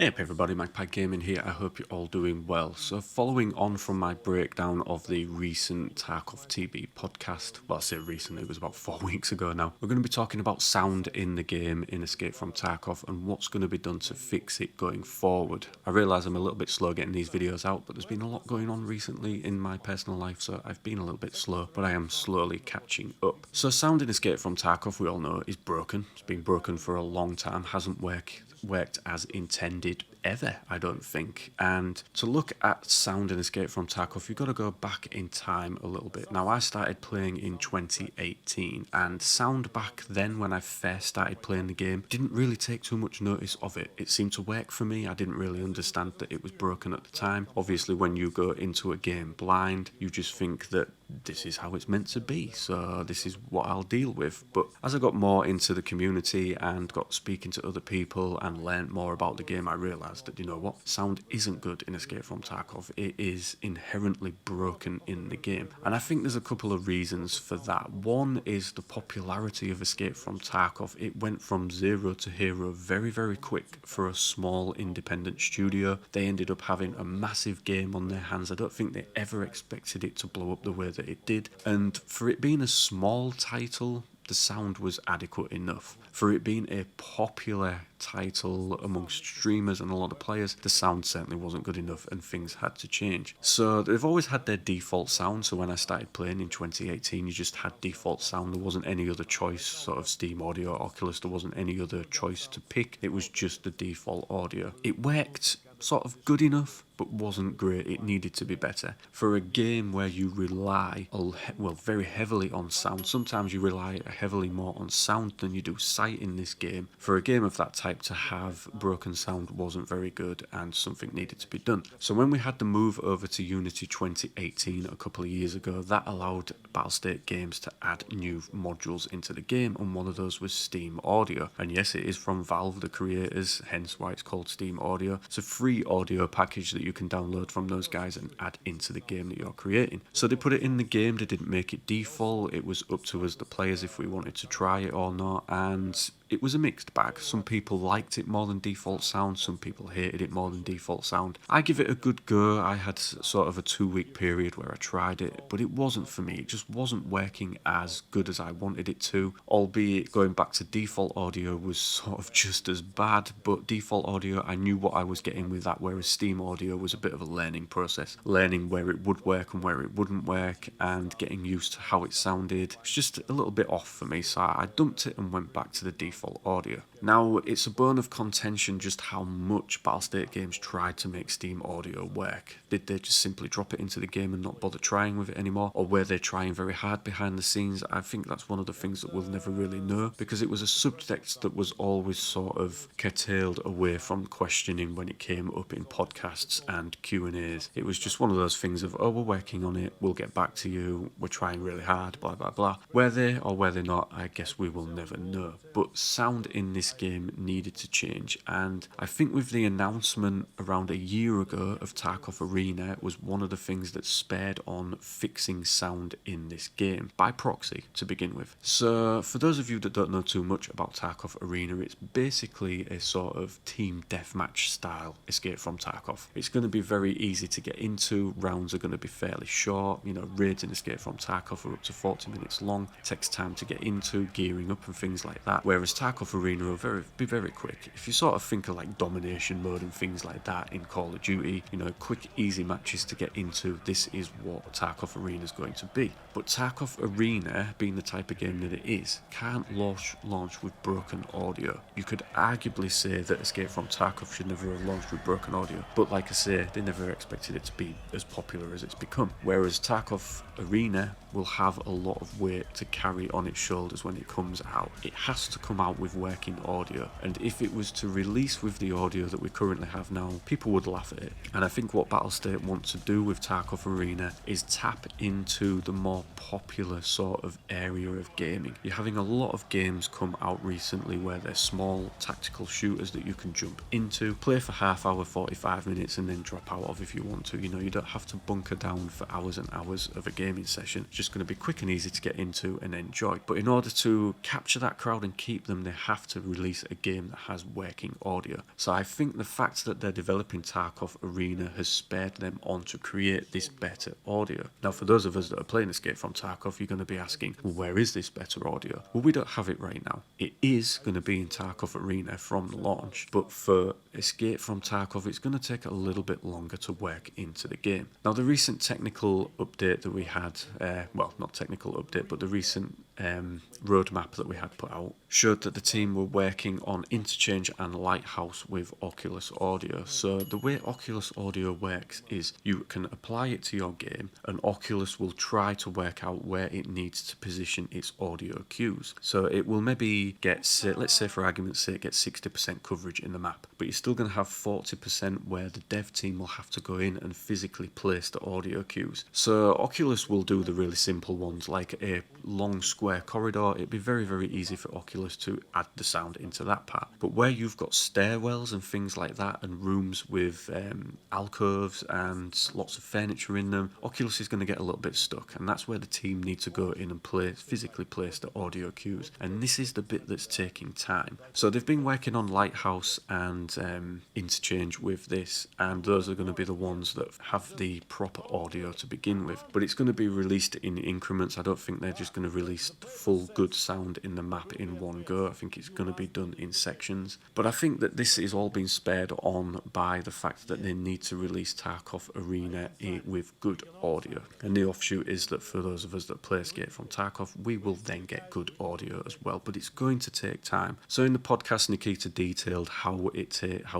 Hey up everybody, Magpie Gaming here. I hope you're all doing well. So following on from my breakdown of the recent Tarkov TV podcast, well I say recent, it was about 4 weeks ago now, we're going to be talking about sound in the game in Escape from Tarkov and what's going to be done to fix it going forward. I realise I'm a little bit slow getting these videos out, but there's been a lot going on recently in my personal life, so I've been a little bit slow, but I am slowly catching up. So sound in Escape from Tarkov, we all know, is broken. It's been broken for a long time, hasn't worked as intended ever, I don't think. And to look at sound in Escape from Tarkov, you've got to go back in time a little bit. Now, I started playing in 2018, and sound back then when I first started playing the game didn't really take too much notice of it. It seemed to work for me. I didn't really understand that it was broken at the time. Obviously, when you go into a game blind, you just think that this is how it's meant to be, so this is what I'll deal with. But as I got more into the community and got speaking to other people and learned more about the game, I realised that, you know what, sound isn't good in Escape from Tarkov. It is inherently broken in the game, and I think there's a couple of reasons for that. One is the popularity of Escape from Tarkov. It went from zero to hero very, very quick for a small independent studio. They ended up having a massive game on their hands. I don't think they ever expected it to blow up the way that it did, and for it being a small title, the sound was adequate enough. For it being a popular title amongst streamers and a lot of players, the sound certainly wasn't good enough and things had to change. So they've always had their default sound, so when I started playing in 2018, you just had default sound. There wasn't any other choice, sort of Steam Audio, Oculus, there wasn't any other choice to pick. It was just the default audio. It worked sort of good enough, but wasn't great. It needed to be better. For a game where you rely, very heavily on sound, sometimes you rely heavily more on sound than you do sight in this game. For a game of that type to have broken sound wasn't very good, and something needed to be done. So when we had the move over to Unity 2018 a couple of years ago, that allowed Battlestate Games to add new modules into the game, and one of those was Steam Audio. And yes, it is from Valve, the creators, hence why it's called Steam Audio. It's a free audio package that you can download from those guys and add into the game that you're creating. So they put it in the game, they didn't make it default. It was up to us, the players, if we wanted to try it or not, and it was a mixed bag. Some people liked it more than default sound, some people hated it more than default sound. I give it a good go. I had sort of a 2-week period where I tried it, but it wasn't for me. It just wasn't working as good as I wanted it to, albeit going back to default audio was sort of just as bad, but default audio, I knew what I was getting with that, whereas Steam Audio was a bit of a learning process, learning where it would work and where it wouldn't work and getting used to how it sounded. It's just a little bit off for me, so I dumped it and went back to the default audio. Now, it's a bone of contention just how much Battlestate Games tried to make Steam Audio work. Did they just simply drop it into the game and not bother trying with it anymore? Or were they trying very hard behind the scenes? I think that's one of the things that we'll never really know, because it was a subject that was always sort of curtailed away from questioning when it came up in podcasts and Q&As. It was just one of those things of, oh, we're working on it, we'll get back to you, we're trying really hard, blah, blah, blah. Were they or were they not, I guess we will never know. But sound in this game needed to change, and I think with the announcement around a year ago of Tarkov Arena was one of the things that spurred on fixing sound in this game, by proxy to begin with. So for those of you that don't know too much about Tarkov Arena, it's basically a sort of team deathmatch style Escape from Tarkov. It's going to be very easy to get into, rounds are going to be fairly short, raids in Escape from Tarkov are up to 40 minutes long, it takes time to get into, gearing up and things like that, whereas Tarkov Arena will be very quick. If you sort of think of like domination mode and things like that in Call of Duty, quick easy matches to get into, this is what Tarkov Arena is going to be. But Tarkov Arena, being the type of game that it is, can't launch with broken audio. You could arguably say that Escape from Tarkov should never have launched with broken audio, but like I say, they never expected it to be as popular as it's become. Whereas Tarkov Arena will have a lot of weight to carry on its shoulders when it comes out. It has to come out with working audio, and if it was to release with the audio that we currently have now, people would laugh at it. And I think what Battlestate want to do with Tarkov Arena is tap into the more popular sort of area of gaming. You're having a lot of games come out recently where they're small tactical shooters that you can jump into, play for half hour, 45 minutes and then drop out of if you want to. You don't have to bunker down for hours and hours of a gaming session. Just just going to be quick and easy to get into and enjoy. But in order to capture that crowd and keep them, they have to release a game that has working audio. So I think the fact that they're developing Tarkov Arena has spurred them on to create this better audio. Now, for those of us that are playing Escape from Tarkov, you're going to be asking, well, where is this better audio? Well, we don't have it right now. It is going to be in Tarkov Arena from the launch, but for Escape from Tarkov, it's going to take a little bit longer to work into the game. Now, the recent technical update that we had, well, not technical update, but the recent roadmap that we had put out showed that the team were working on Interchange and Lighthouse with Oculus Audio. So the way Oculus Audio works is you can apply it to your game and Oculus will try to work out where it needs to position its audio cues. So it will maybe get, let's say for argument's sake, get 60% coverage in the map, but you're still going to have 40% where the dev team will have to go in and physically place the audio cues. So Oculus will do the really simple ones like a long square corridor. It'd be very, very easy for Oculus to add the sound into that part. But where you've got stairwells and things like that and rooms with alcoves and lots of furniture in them, Oculus is going to get a little bit stuck, and that's where the team need to go in and physically place the audio cues. And this is the bit that's taking time. So they've been working on Lighthouse and Interchange with this, and those are going to be the ones that have the proper audio to begin with. But it's going to be released in increments. I don't think they're just going to release the full good sound in the map in one go. I think it's going to be done in sections. But I think that this is all being spurred on by the fact that they need to release Tarkov Arena with good audio. And the offshoot is that for those of us that play Escape from Tarkov, we will then get good audio as well. But it's going to take time. So in the podcast, Nikita detailed how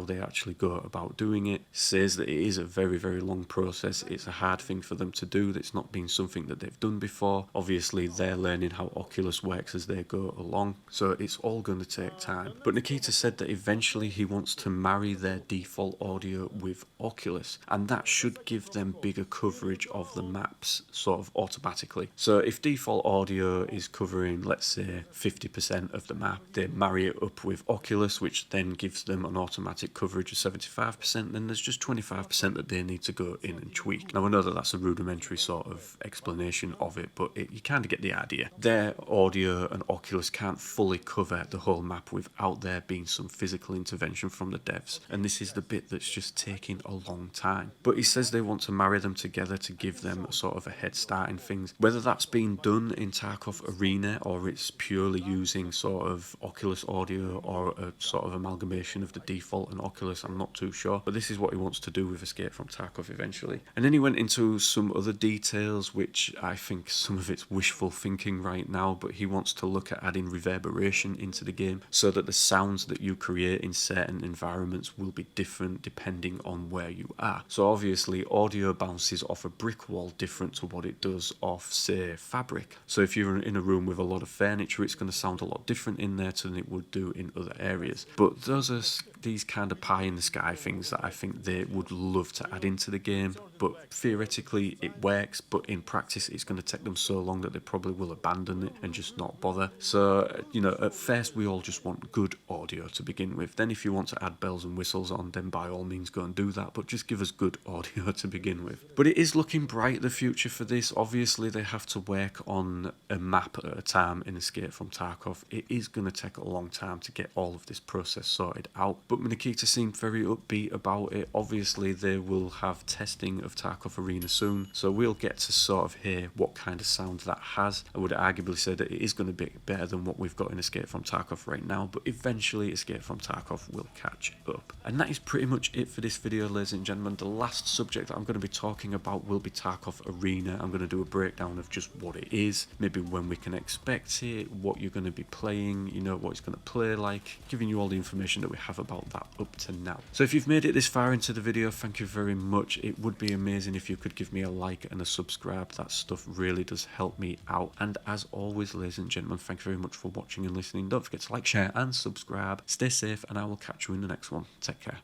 they actually go about doing it. Says that it is a very, very long process. It's a hard thing for them to do. It's not been something that they've done before. Obviously, they're learning how Oculus works as they go along. So it's all going to take time. But Nikita said that eventually he wants to marry their default audio with Oculus, and that should give them bigger coverage of the maps sort of automatically. So if default audio is covering, let's say, 50% of the map, they marry it up with Oculus, which then gives them an automatic coverage of 75%, then there's just 25% that they need to go in and tweak. Now I know that that's a rudimentary sort of explanation of it, but you kind of get the idea. Their audio and Oculus can't fully cover the whole map without there being some physical intervention from the devs, and this is the bit that's just taking a long time. But he says they want to marry them together to give them a sort of a head start in things. Whether that's being done in Tarkov Arena or it's purely using sort of Oculus audio or a sort of amalgamation of the default and Oculus, I'm not too sure. But this is what he wants to do with Escape from Tarkov eventually. And then he went into some other details, which I think some of it's wishful thinking right now, but he wants to look at adding reverberation into the game so that the sounds that you create in certain environments will be different depending on where you are. So obviously audio bounces off a brick wall different to what it does off, say, fabric. So if you're in a room with a lot of furniture, it's going to sound a lot different in there than it would do in other areas. But those are these kind of pie in the sky things that I think they would love to add into the game. But theoretically it works, but in practice it's going to take them so long that they probably will abandon it and just not bother. So, you know, at first we all just want good audio to begin with. Then if you want to add bells and whistles on, then by all means go and do that, but just give us good audio to begin with. But it is looking bright, the future for this. Obviously they have to work on a map at a time in Escape from Tarkov. It is going to take a long time to get all of this process sorted out, but Nikita seemed very upbeat about it. Obviously they will have testing of Tarkov Arena soon, so we'll get to sort of hear what kind of sound that has. I would arguably say that it is going to be better than what we've got in Escape from Tarkov right now, but eventually Escape from Tarkov will catch up. And that is pretty much it for this video, ladies and gentlemen. The last subject that I'm going to be talking about will be Tarkov Arena. I'm going to do a breakdown of just what it is, maybe when we can expect it, what you're going to be playing, you know, what it's going to play like, giving you all the information that we have about that up to now. So if you've made it this far into the video, thank you very much. It would be amazing if you could give me a like and a subscribe. That stuff really does help me out. And as always, ladies and gentlemen, thank you very much for watching and listening. Don't forget to like, share and subscribe. Stay safe, and I will catch you in the next one. Take care.